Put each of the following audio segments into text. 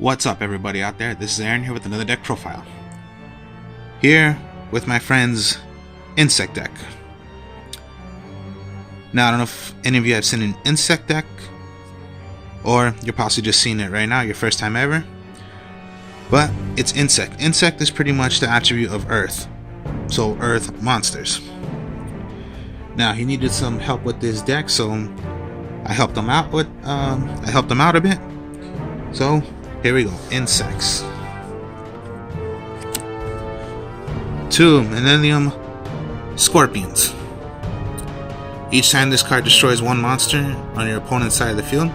What's up, everybody out there? This is Aaron here with another deck profile. Here with my friend's Insect deck. Now, I don't know if any of you have seen an Insect deck, or you're possibly just seeing it right now, your first time ever. But it's Insect. Insect is pretty much the attribute of Earth, so Earth monsters. Now, he needed some help with this deck, so I helped him out a bit. So here we go, Insects. 2 Millennium Scorpions. Each time this card destroys one monster on your opponent's side of the field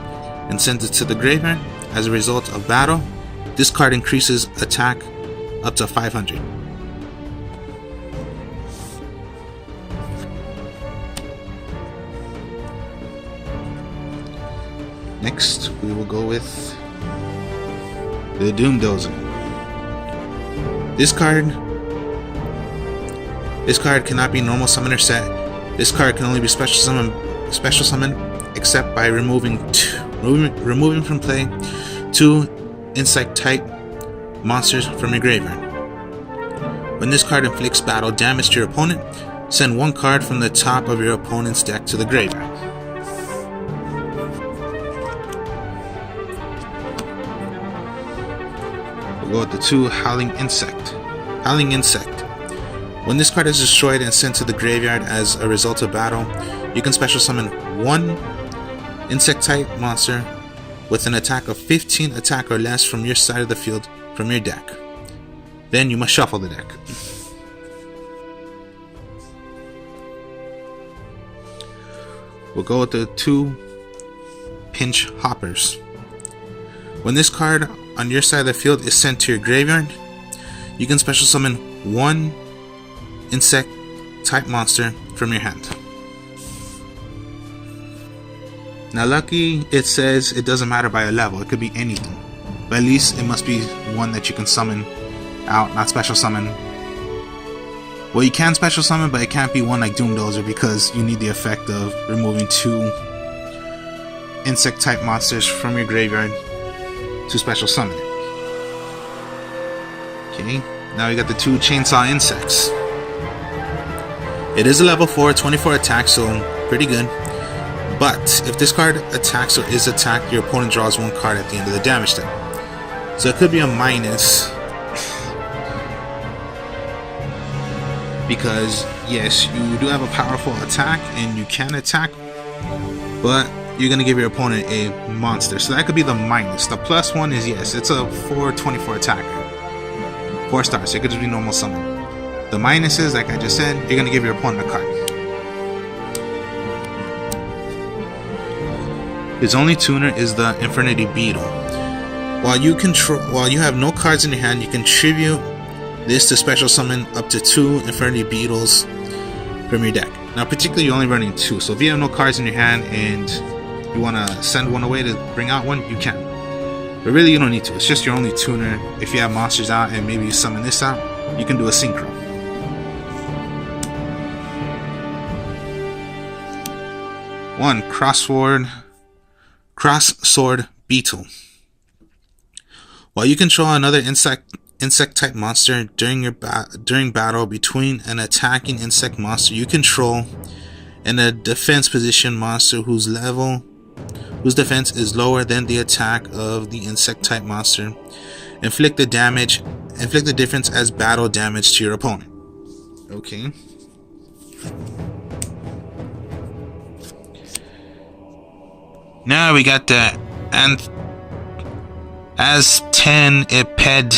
and sends it to the graveyard as a result of battle, this card increases attack up to 500. Next, we will go with the Doomdozer. This card cannot be normal summon or set. This card can only be special summon except by removing from play 2 insect type monsters from your graveyard. When this card inflicts battle damage to your opponent, send 1 card from the top of your opponent's deck to the graveyard. We'll go with the 2 Howling Insect. Howling Insect. When this card is destroyed and sent to the graveyard as a result of battle, you can special summon 1 insect type monster with an attack of 15 attack or less from your side of the field from your deck. Then you must shuffle the deck. We'll go with the 2 Pinch Hoppers. When this card on your side of the field is sent to your graveyard, you can special summon 1 insect type monster from your hand. Now, lucky it says it doesn't matter by a level, it could be anything, but at least it must be one that you can summon out, not special summon. Well, you can special summon, but it can't be one like Doomdozer because you need the effect of removing 2 insect type monsters from your graveyard to special summon it. Okay, now we got the 2 Chainsaw Insects. It is a level 4, 24 attack, so pretty good. But if this card attacks or is attacked, your opponent draws 1 card at the end of the damage step. So it could be a minus. Because yes, you do have a powerful attack and you can attack, but you're going to give your opponent a monster. So that could be the minus. The plus one is yes, it's a 4/24 attacker. 4 stars, so it could just be normal summon. The minus is, like I just said, you're going to give your opponent a card. His only tuner is the Infernity Beetle. While you have no cards in your hand, you contribute this to special summon up to 2 Infernity Beetles from your deck. Now, particularly, you're only running 2, so if you have no cards in your hand and you want to send 1 away to bring out 1, you can. But really, you don't need to. It's just your only tuner. If you have monsters out and maybe you summon this out, you can do a synchro. One Cross Sword Beetle. While you control another insect type monster during battle between an attacking insect monster you control and a defense position monster whose defense is lower than the attack of the insect type monster, inflict the difference as battle damage to your opponent. Okay. Now we got the Azteniped,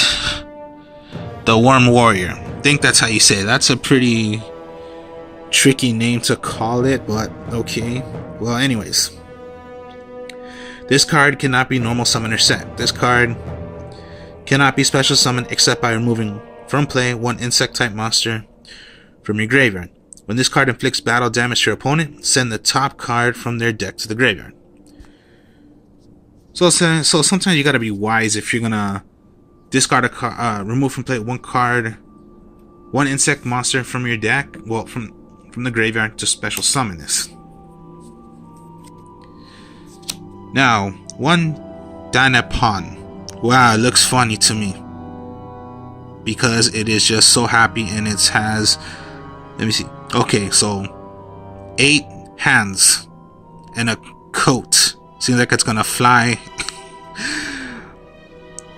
the Worm Warrior. I think that's how you say it. That's a pretty tricky name to call it, but okay. Well, anyways. This card cannot be normal summon or set. This card cannot be special summoned except by removing from play 1 insect type monster from your graveyard. When this card inflicts battle damage to your opponent, send the top card from their deck to the graveyard. So sometimes you gotta be wise if you're gonna discard a card, remove from play 1 card, 1 insect monster from your deck, well, from the graveyard to special summon this. Now, one Dynapon. Wow, it looks funny to me. Because it is just so happy and it has... Let me see. Okay, so 8 hands and a coat. Seems like it's gonna fly.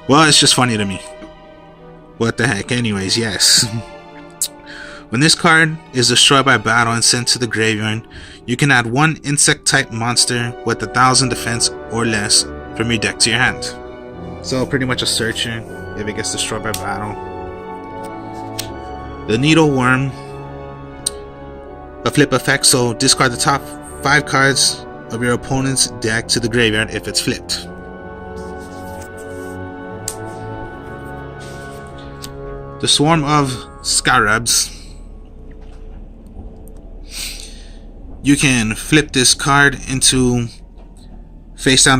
Well, it's just funny to me. What the heck? Anyways, yes. When this card is destroyed by battle and sent to the graveyard, you can add 1 insect type monster with 1000 defense or less from your deck to your hand. So pretty much a searcher if it gets destroyed by battle. The Needle Worm, a flip effect, so discard the top 5 cards of your opponent's deck to the graveyard if it's flipped. The Swarm of Scarabs. You can flip this card into face down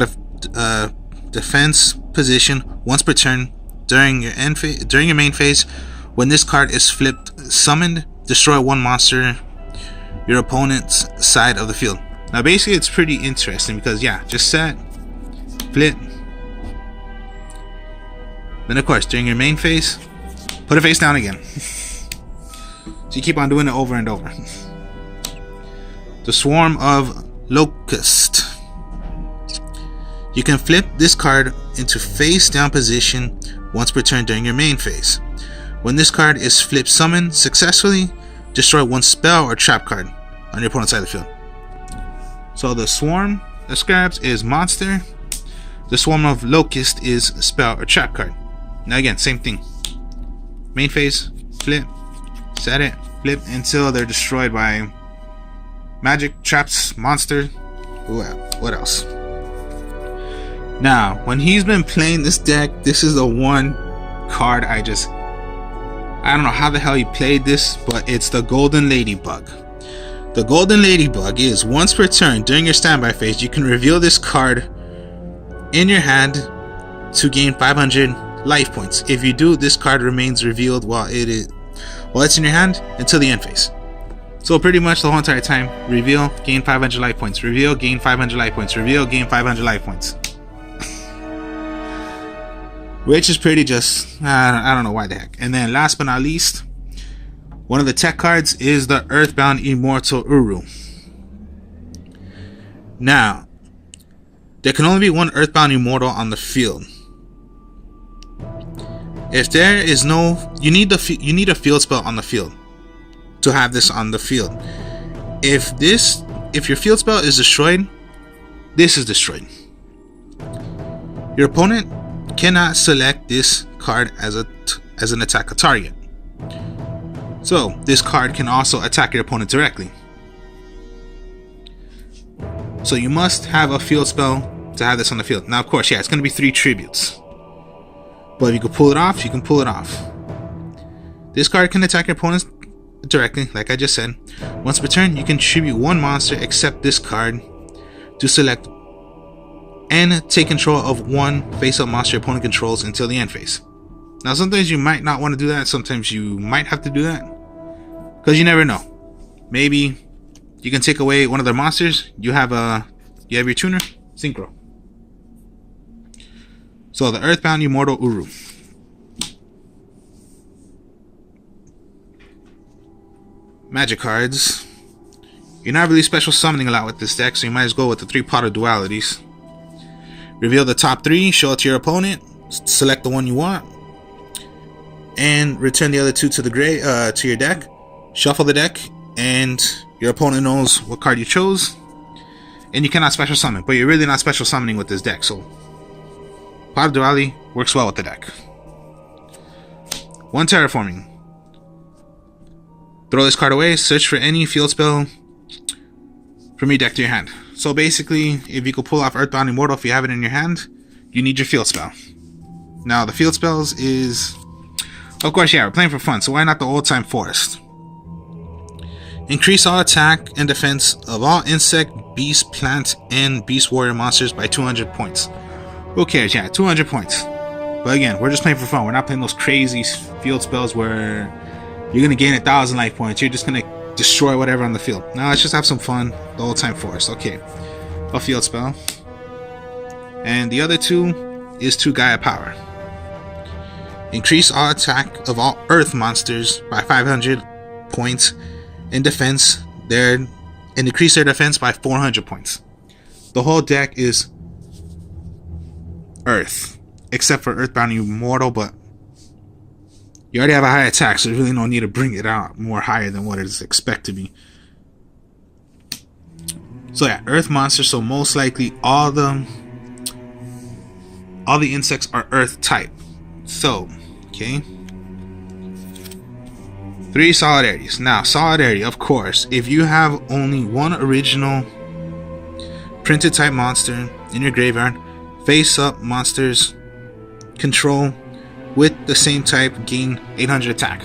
defense position once per turn during your main phase. When this card is flipped, summoned, destroy 1 monster your opponent's side of the field. Now basically it's pretty interesting because yeah, just set, flip, then of course during your main phase, put it face down again. So you keep on doing it over and over. The Swarm of Locust. You can flip this card into face down position once per turn during your main phase. When this card is flip summoned successfully, destroy 1 spell or trap card on your opponent's side of the field. So the Swarm of Scarabs is monster. The Swarm of Locust is spell or trap card. Now again, same thing. Main phase, flip, set it, flip until they're destroyed by magic, traps, monster. What else? Now, when he's been playing this deck, this is the one card I don't know how the hell he played this, but it's the Golden Ladybug. The Golden Ladybug is once per turn during your standby phase, you can reveal this card in your hand to gain 500 life points. If you do, this card remains revealed while it's in your hand until the end phase. So pretty much the whole entire time, reveal, gain 500 life points, reveal, gain 500 life points, reveal, gain 500 life points. Which is pretty just, I don't know why the heck. And then last but not least, one of the tech cards is the Earthbound Immortal Uru. Now, there can only be 1 Earthbound Immortal on the field. If there is no, you need a field spell on the field to have this on the field. If your field spell is destroyed, this is destroyed. Your opponent cannot select this card as an attack target. So this card can also attack your opponent directly. So you must have a field spell to have this on the field. Now of course, yeah, it's going to be 3 tributes. But if you can pull it off, you can pull it off. This card can attack your opponent directly, like I just said. Once per turn, you can tribute 1 monster except this card to select and take control of 1 face-up monster your opponent controls until the end phase. Now sometimes you might not want to do that, sometimes you might have to do that, because you never know. Maybe you can take away one of their monsters, you have your tuner, Synchro. So the Earthbound Immortal Uru. Magic cards. You're not really special summoning a lot with this deck, so you might as well go with the 3 Pot of Dualities. Reveal the top 3, show it to your opponent, select the one you want, and return the other 2 to the to your deck. Shuffle the deck, and your opponent knows what card you chose. And you cannot special summon, but you're really not special summoning with this deck, so Pot of Duality works well with the deck. 1 Terraforming. Throw this card away, search for any field spell from your deck to your hand. So basically, if you could pull off Earthbound Immortal, if you have it in your hand, you need your field spell. Now, the field spells is, of course, yeah, we're playing for fun, so why not the Old Time Forest? Increase all attack and defense of all insect, beast, plant, and beast warrior monsters by 200 points. Who cares? Yeah, 200 points. But again, we're just playing for fun. We're not playing those crazy field spells where you're going to gain 1,000 life points. You're just going to destroy whatever on the field. Now let's just have some fun. The Old Time Forest. Okay. A field spell. And the other 2 is 2 Gaia power. Increase all attack of all Earth monsters by 500 points in defense and decrease their defense by 400 points. The whole deck is Earth, except for Earthbound Immortal, but you already have a high attack, so there's really no need to bring it out more higher than what it is expected to be. So yeah, Earth monsters, so most likely all the insects are Earth type. So, okay. 3 solidarities. Now, solidarity, of course, if you have only one original printed type monster in your graveyard, face up monsters control with the same type gain 800 attack.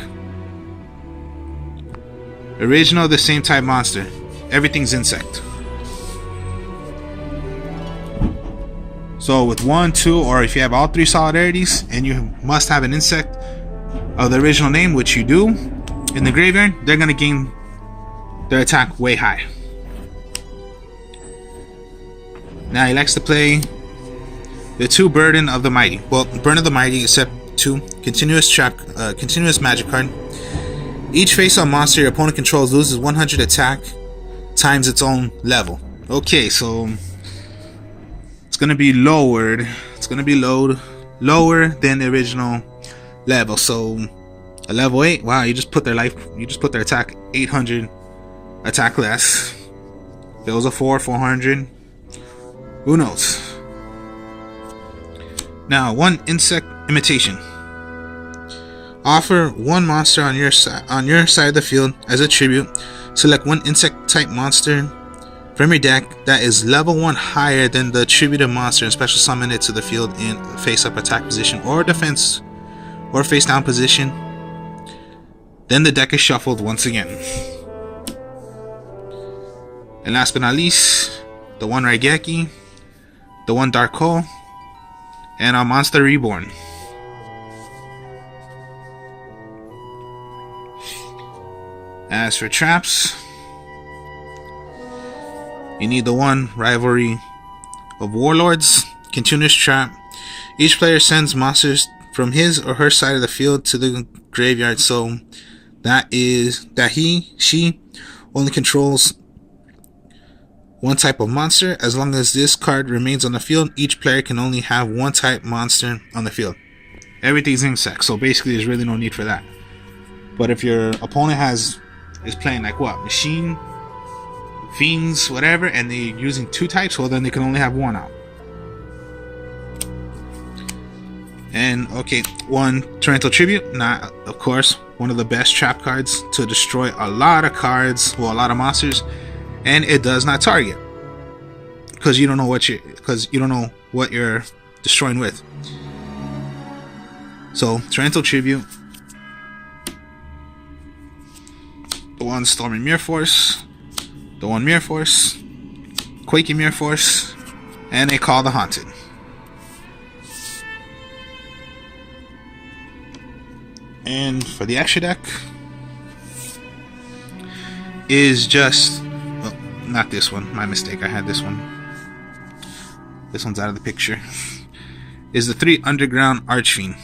Original, the same type monster, everything's insect. So with 1, 2, or if you have all 3 solidarities and you must have an insect of the original name, which you do, in the graveyard, they're going to gain their attack way high. Now he likes to play the 2 Burden of the Mighty. Well, Burden of the Mighty, except 2 continuous magic card. Each face-up monster your opponent controls loses 100 attack times its own level. Okay, so it's gonna be lowered. It's gonna be lower than the original level. So a level 8. Wow, you just put their attack 800 attack less. If it was a 400. Who knows? Now, 1 insect imitation. Offer 1 monster on your side of the field as a tribute. Select 1 insect type monster from your deck that is level 1 higher than the attributed monster and special summon it to the field in face up attack position or defense or face down position. Then the deck is shuffled once again. And last but not least, the 1 Raigeki, the 1 Dark Hole, and a Monster Reborn. As for traps, you need the 1 Rivalry of Warlords, continuous trap. Each player sends monsters from his or her side of the field to the graveyard, so that she only controls 1 type of monster. As long as this card remains on the field, each player can only have 1 type monster on the field. Everything's insect, so basically there's really no need for that. But if your opponent is playing like what, machine, fiends, whatever, and they're using 2 types, well then they can only have 1 out. And okay, 1 Torrential Tribute, not of course one of the best trap cards to destroy a lot of cards, well, a lot of monsters, and it does not target because you don't know what you're destroying with. So Torrential Tribute, the 1 Storming Mirror Force, the 1 Mirror Force, Quaking Mirror Force, and a Call the Haunted. And for the extra deck is just, well, not this one, my mistake, I had this one. This one's out of the picture. Is the 3 Underground Archfiend.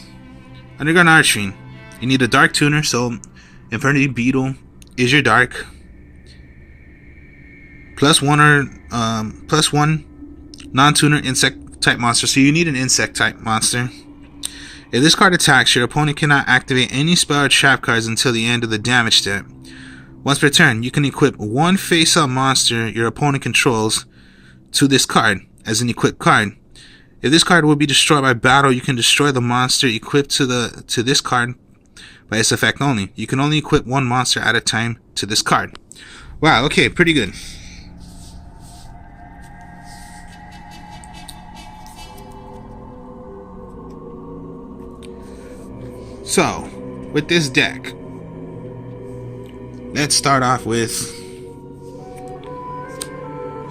Underground Archfiend. You need a Dark Tuner, so Infernity Beetle is your Dark. +1 non-tuner insect type monster, so you need an insect type monster. If this card attacks, your opponent cannot activate any spell or trap cards until the end of the damage step. Once per turn, you can equip 1 face-up monster your opponent controls to this card as an equipped card. If this card will be destroyed by battle, you can destroy the monster equipped to this card by its effect only. You can only equip 1 monster at a time to this card. Wow, okay, pretty good. So, with this deck, let's start off with,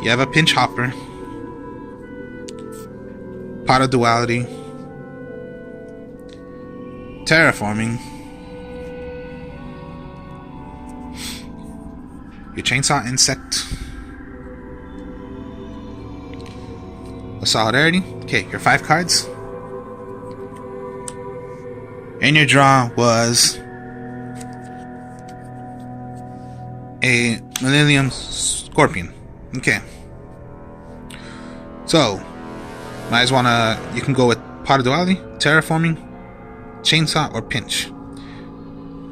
you have a Pinch Hopper, Pot of Duality, Terraforming, your Chainsaw Insect, a Solidarity. Okay, your 5 cards. And your draw was a Millennium Scorpion. Okay. So, you can go with Pot of Duality, Terraforming, Chainsaw, or Pinch.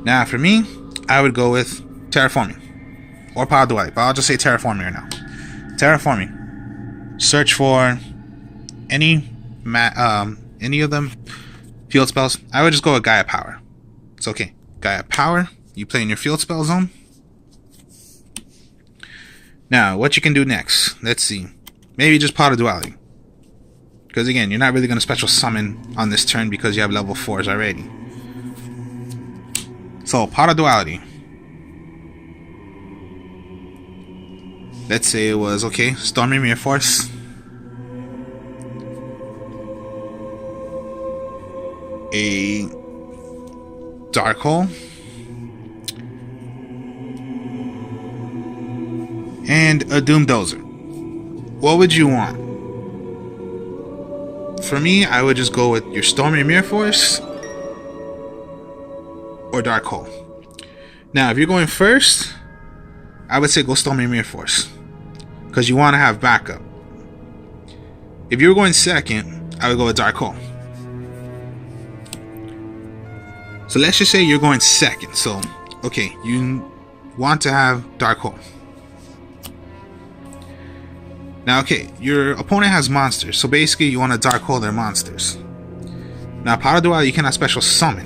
Now, for me, I would go with Terraforming or Pot of Duality, but I'll just say Terraforming right now. Terraforming. Search for any of them field spells. I would just go with Gaia Power. It's okay. Gaia Power. You play in your field spell zone. Now, what you can do next? Let's see. Maybe just Pot of Duality. Because again, you're not really going to special summon on this turn because you have level 4s already. So, Pot of Duality. Let's say it was, okay, Stormy Mirror Force. A Dark Hole. And a Doom Dozer. What would you want? For me, I would just go with your Stormy Mirror Force or Dark Hole. Now, if you're going first, I would say go Stormy Mirror Force because you want to have backup. If you were going second, I would go with Dark Hole. So let's just say you're going second. So, okay, you want to have Dark Hole. Now, okay, your opponent has monsters, so basically you want to Dark Hole their monsters. Now, Pot of Duality you cannot special summon,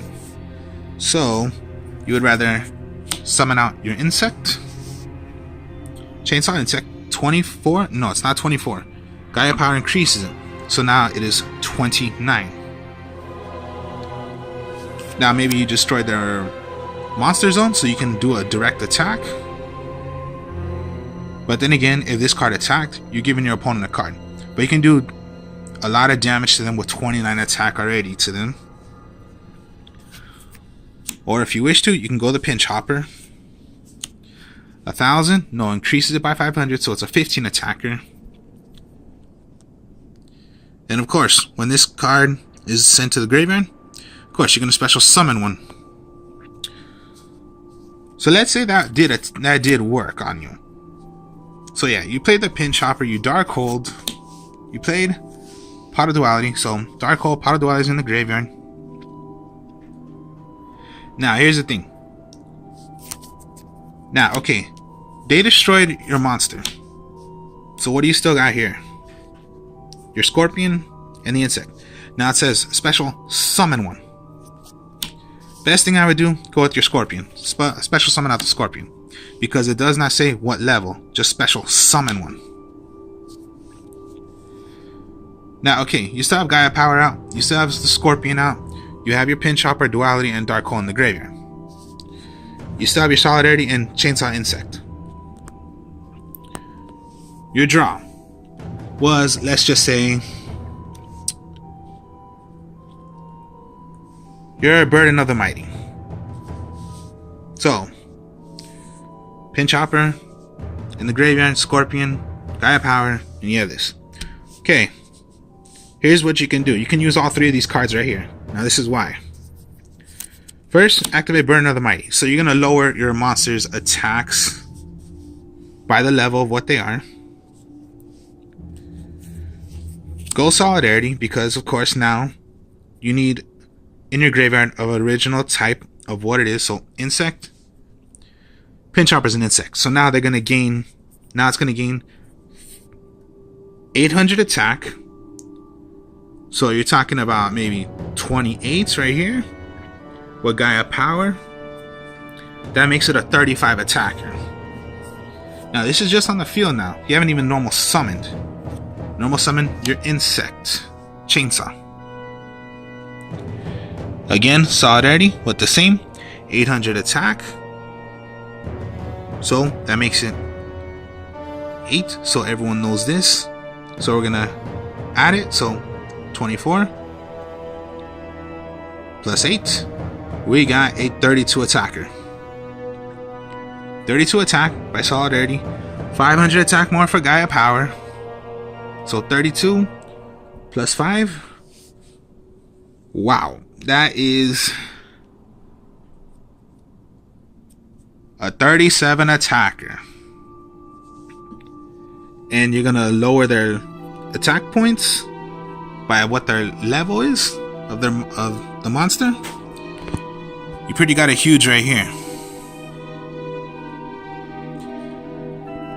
so you would rather summon out your insect. Chainsaw insect 24? No, it's not 24. Gaia Power increases it, so now it is 29. Now maybe you destroy their monster zone, so you can do a direct attack. But then again, if this card attacked, you're giving your opponent a card. But you can do a lot of damage to them with 29 attack already to them. Or if you wish to, you can go the Pinch Hopper. 1,000, no, increases it by 500, so it's a 15 attacker. And of course, when this card is sent to the graveyard, of course, you're going to special summon one. So let's say that did work on you. So yeah, you played the Pinch Hopper, you Dark Hold, you played Pot of Duality, so Dark Hold, Pot of Duality is in the graveyard. Now, here's the thing. Now, okay, they destroyed your monster. So what do you still got here? Your Scorpion and the Insect. Now it says special summon one. Best thing I would do, go with your Scorpion. Special summon out the Scorpion. Because it does not say what level, just special summon one. Now, okay, you still have Gaia Power out, you still have the Scorpion out, you have your Pinch Hopper, Duality, and Dark Hole in the graveyard. You still have your Solidarity and Chainsaw Insect. Your draw was, let's just say, you're a Burden of the Mighty. So, Pinch Hopper in the graveyard, Scorpion, Gaia Power, and you have this. Okay, here's what you can do. You can use all three of these cards right here. Now this is why. First, activate Burden of the Mighty. So you're going to lower your monster's attacks by the level of what they are. Go Solidarity, because of course now you need in your graveyard of original type of what it is. So Insect. Pinch Hopper's an insect. So now they're going to gain, now it's going to gain 800 attack. So you're talking about maybe 28 right here with Gaia Power. That makes it a 35 attacker. Now this is just on the field now. You haven't even normal summoned. Normal summon your insect. Chainsaw. Again, Solidarity with the same 800 attack. So that makes it 8. So everyone knows this. So we're gonna add it. So 24 plus 8. We got a 32 attacker. 32 attack by Solidarity. 500 attack more for Gaia Power. So 32 plus 5. Wow, that is a 37 attacker. And you're gonna lower their attack points by what their level is of the monster. You pretty got a huge right here.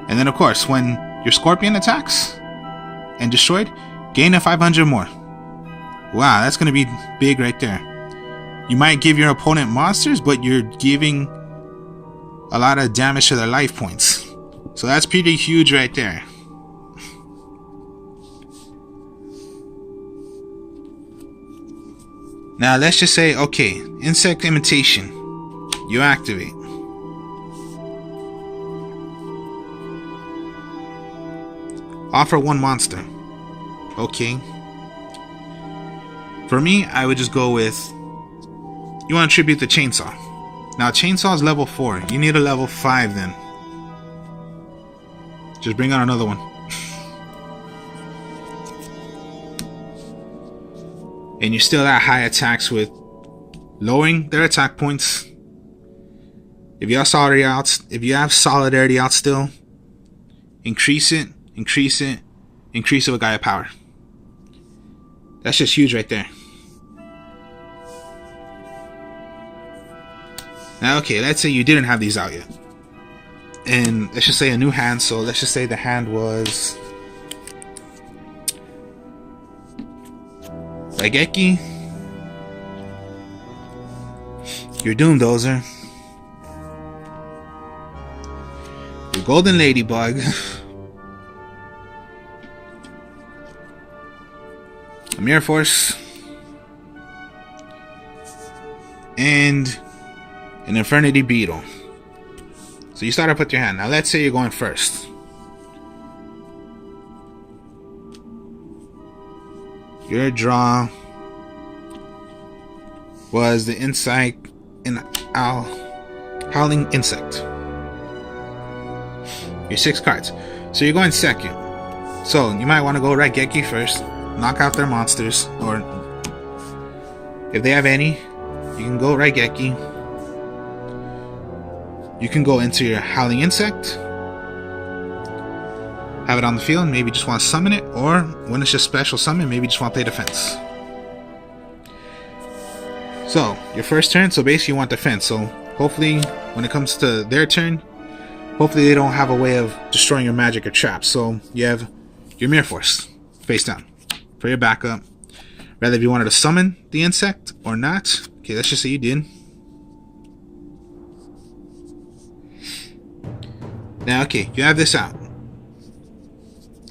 And then of course, when your scorpion attacks and destroyed, gain a 500 more. Wow, that's gonna be big right there. You might give your opponent monsters, but you're giving a lot of damage to their life points. So that's pretty huge right there. Now let's just say, okay, insect imitation. You activate. Offer one monster. Okay. For me, I would just go with, you want to tribute the chainsaw. Now chainsaw is level 4. You need a level 5 then. Just bring out another one. And you're still at high attacks with lowering their attack points. If you have solidarity out still, increase it with Gaia power. That's just huge right there. Now, okay, let's say you didn't have these out yet. And let's just say a new hand, so let's just say the hand was Raigeki, your Doom Dozer, your Golden Ladybug, a Mirror Force, and an Infernity Beetle. So you start up with your hand. Now let's say you're going first. Your draw was the Insight in Howling Insect. Your 6 cards. So you're going second. So you might want to go Raigeki first. Knock out their monsters. Or if they have any, you can go Raigeki. You can go into your Howling Insect. Have it on the field, maybe just want to summon it, or when it's just special summon, maybe just want to play defense. So, your first turn, so basically you want defense. So, hopefully, when it comes to their turn, hopefully they don't have a way of destroying your magic or traps. So, you have your Mirror Force, face down, for your backup. Rather if you wanted to summon the insect or not. Okay, let's just say you did. Now, okay, you have this out.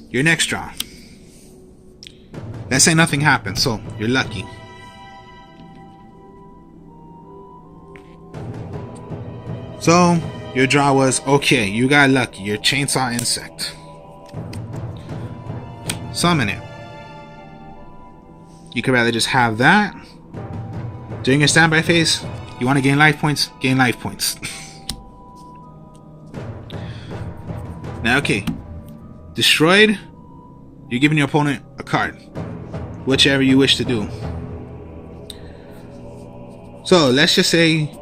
Your next draw. Let's say nothing happened, so you're lucky. So, your draw was, okay, you got lucky. Your Chainsaw Insect. Summon it. You could rather just have that. During your standby phase, you want to gain life points? Gain life points. Now, okay. Destroyed, you're giving your opponent a card, whichever you wish to do. So let's just say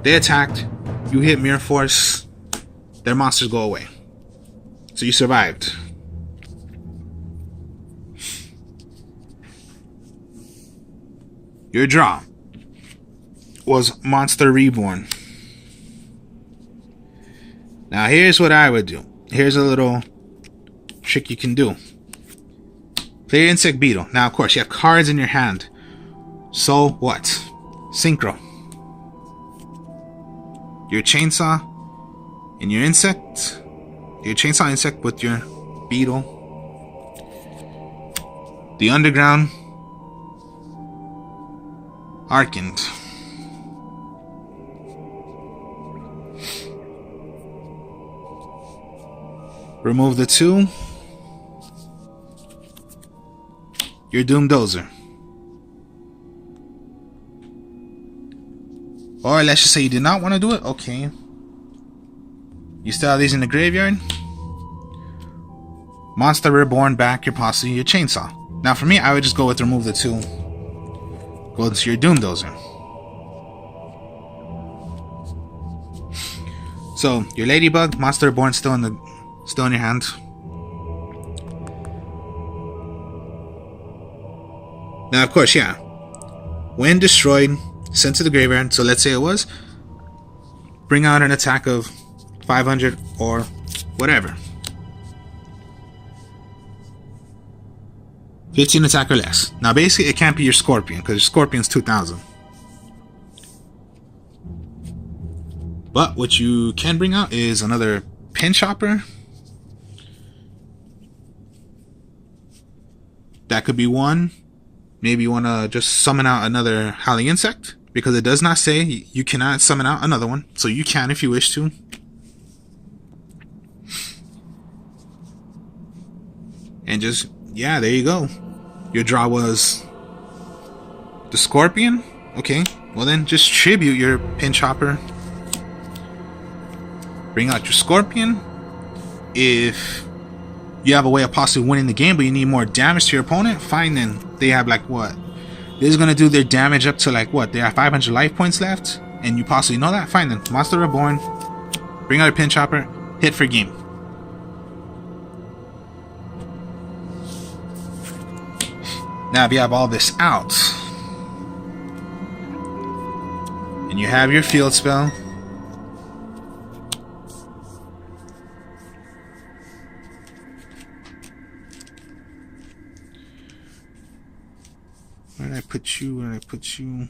they attacked, you hit Mirror Force, their monsters go away. So you survived. Your draw was Monster Reborn. Now here's what I would do. Here's a little trick you can do. Play your Insect Beetle. Now, of course, you have cards in your hand. So what? Synchro. Your Chainsaw and your Insect. Your Chainsaw Insect with your Beetle. The Underground. Arcand. Remove the 2. Your Doom Dozer. Or let's just say you did not want to do it. Okay. You still have these in the graveyard. Monster Reborn back your posse, your Chainsaw. Now for me, I would just go with remove the 2. Go into your Doom Dozer. So your Ladybug, Monster Reborn still in your hand. Now of course, yeah. When destroyed, sent to the graveyard, so let's say it was, bring out an attack of 500 or whatever. 15 attack or less. Now basically it can't be your Scorpion, because your Scorpion's 2000. But what you can bring out is another Pin Chopper. That could be one. Maybe you want to just summon out another Howling Insect, because it does not say you cannot summon out another one. So you can if you wish to. And just, yeah, there you go. Your draw was the Scorpion. Okay, well then just tribute your Pin Chopper. Bring out your Scorpion. If you have a way of possibly winning the game, but you need more damage to your opponent, fine then. They have like what? This is gonna do their damage up to like what? They have 500 life points left, and you possibly know that? Fine then. Monster Reborn. Bring out a Pin Chopper. Hit for game. Now if you have all this out, and you have your field spell, where did I put you? Where did I put you?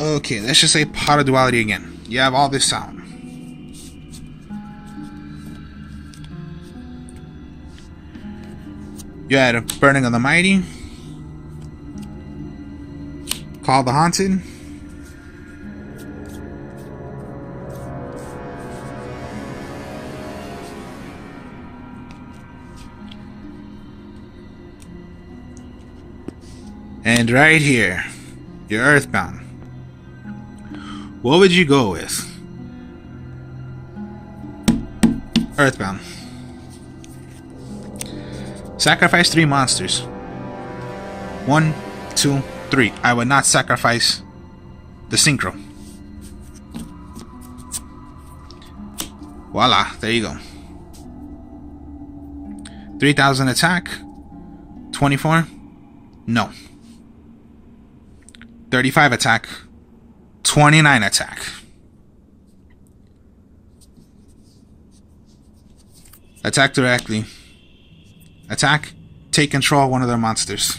Okay, let's just say Pot of Duality again. You have all this out. You had a Burning of the Mighty. Call the Haunted. And right here, your Earthbound. What would you go with? Earthbound. Sacrifice 3 monsters. 1, 2, 3. I would not sacrifice the Synchro. Voila, there you go. 3000 attack. 24. No. 35 attack. 29 attack. Attack directly. Attack. Take control of one of their monsters.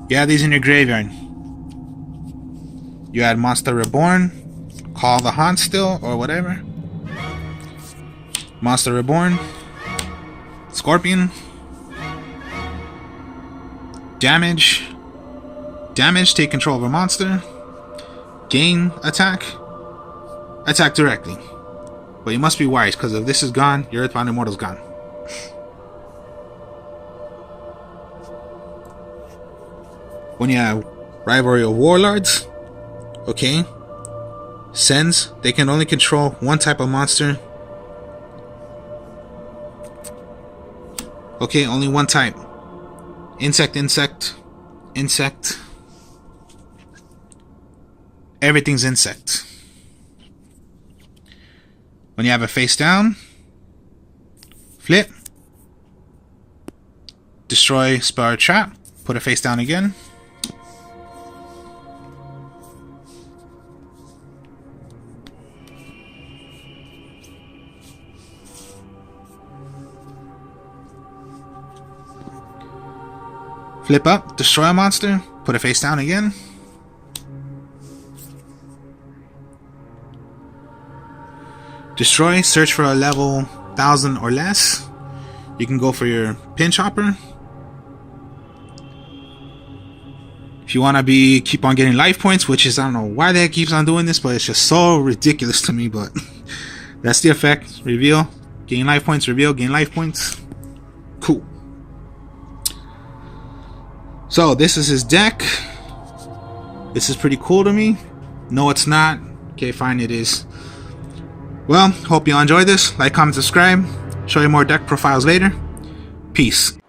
You have these in your graveyard. You had Monster Reborn. Call the Haunt still, or whatever. Monster Reborn. Scorpion. Damage. Damage, take control of a monster. Gain attack. Attack directly. But you must be wise, because if this is gone, your Earthbound Immortal's gone. When you have Rivalry of Warlords, okay. Sends, they can only control one type of monster. Okay, only one type. Insect, insect, insect. Everything's insect. When you have a face down, flip, destroy spell or trap, put a face down again. Flip up, destroy a monster, put a face down again. Destroy, search for a level 1000 or less. You can go for your Pin Chopper. If you want to keep on getting life points, which is, I don't know why that keeps on doing this, but it's just so ridiculous to me, but that's the effect. Reveal, gain life points, reveal, gain life points. Cool. So this is his deck. This is pretty cool to me. No, it's not. Okay, fine, it is. Well, hope you all enjoyed this. Like, comment, subscribe. Show you more deck profiles later. Peace.